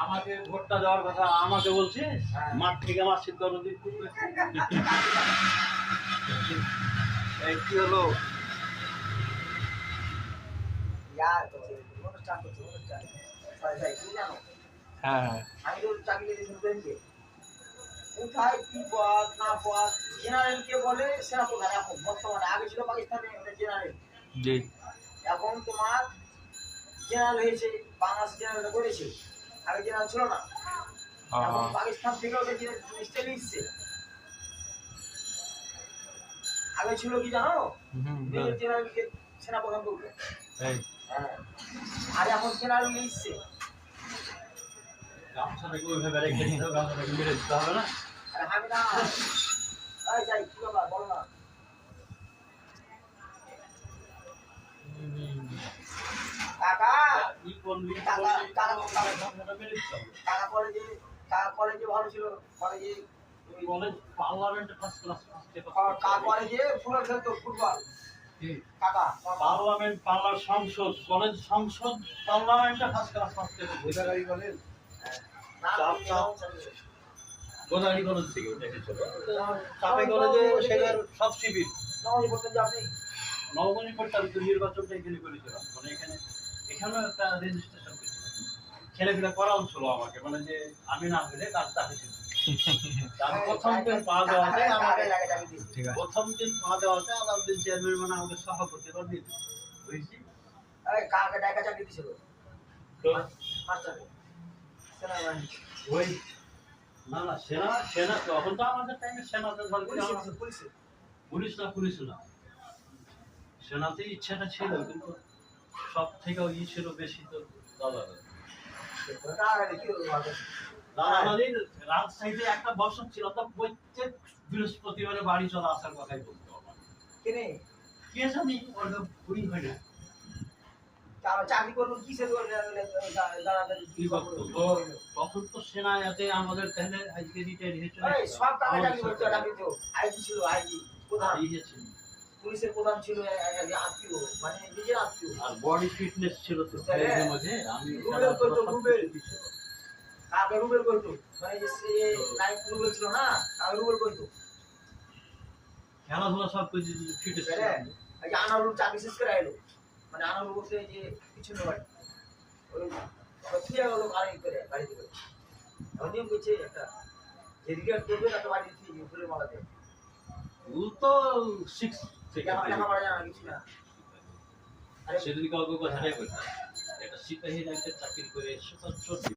আমাকে ভোটটা দেওয়ার কথা আমাকে বলছে, মাঠ থেকে আমার সিদ্ধ দিক কি হলো? হ্যাঁ আমি তো চাকরি কোথায় কি পদ না পদ জেনারেল কে বলে সেনাপ্রধান এখন বর্তমানে, আগে ছিল পাকিস্তানে জেনারেল, জি এখন তোমার জেনারেল হয়েছে, বাংলাদেশ জেনারেল করেছে, আগে জেনারেল ছিল না, এখন পাকিস্তান থেকে ওদের জিনিসটা নিচ্ছে। আগে ছিল কি জানো, জেনারেলকে সেনাপ্রধান বলতো, হ্যাঁ, আর এখন জেনারেল নিচ্ছে। গামছাটাকে ওইভাবে রেখে দিতে হবে, গামছাটাকে মেরে দিতে হবে না? আরে আমি না যাই কি ব্যাপার বলো না। কাকা কি করলি? কাকা গামছাটা মেরে দিতে হবে। কলেজে ভালো ছিল, কলেজে কলেজ পার্লামেন্টে ফার্স্ট ক্লাস কলেজে ফুটবল খেলতো, ফুটবল কাকা পার্লামেন্ট পার্লার সংসদ কলেজ সংসদ পার্লামেন্টে ফার্স্ট ক্লাস ফার্স্ট গোদাগাড়ি বলেন, গোদাগাড়ি কলেজ থেকে ওটা এসেছিল। চাপাই কলেজে সেটার সব শিবির নবনী বলতেন যে আপনি নবমণি করতাম, তো নির্বাচনটা এখানে করেছিলাম, মানে এখানেও একটা রেজিস্ট্রেশন করেছিলাম। ছেলেপিলা করাও ছিল আমাকে, মানে যে আমি না হলে কাজটা হয়েছিল। প্রথম দিন পা দেওয়াতে আমাকে প্রথম দিন পা দেওয়াতে আলাদা দিন চেয়ারম্যান মানে আমাকে সভাপতি করে দিল, বুঝছি? কাকা ডাকা চাকরি দিছিল ওই না না সেনা সেনা তখন তো আমাদের টাইমে সেনাতে পুলিশ না সেনাতে ইচ্ছাটা ছিল, কিন্তু সব থেকে ই ছিল বেশি তো দাদা রাজশাহীতে একটা বছর ছিল, তো প্রত্যেক বৃহস্পতিবারে বাড়ি চলে আসার কথাই বলতো আমার। কে জানি ওটা ভুল হয় না, চাকরি করবো কিসের তখন তো সেনাতে আমাদের তাহলে আজকে রিটায়ার হয়েছিল, সব টাকা চাকরি করতো, চাকরি তো আইজি ছিল, আইজি প্রধান, পুলিশের প্রধান ছিল, আত্মীয় মানে নিজের আত্মীয়, আর বডি ফিটনেস ছিল তো মধ্যে। আমি রুবেল করতো, রুবেল কাকে রুবেল করতো, মানে যে নাইট রুবেল ছিল না, কাকে রুবেল করতো, খেলাধুলা সব কিছু ফিটনেস ছিল। এই যে আনারুল চাকরি শেষ করে আইলো, মানে আনারুল বলতে যে পিছনে বাড়ি ওই ফিরে গেল গাড়ি করে বাড়িতে করে, নিয়ম করছে একটা যে রিটায়ার করবে তাকে বাড়ি দিয়ে উপরে মারা দেয়, ও তো 6 থেকে টাকা মারা যায় না কিছু না। সেদিন কাউকে কথাটাই বলতাম, একটা সিপাহীর একটা চাকরি করে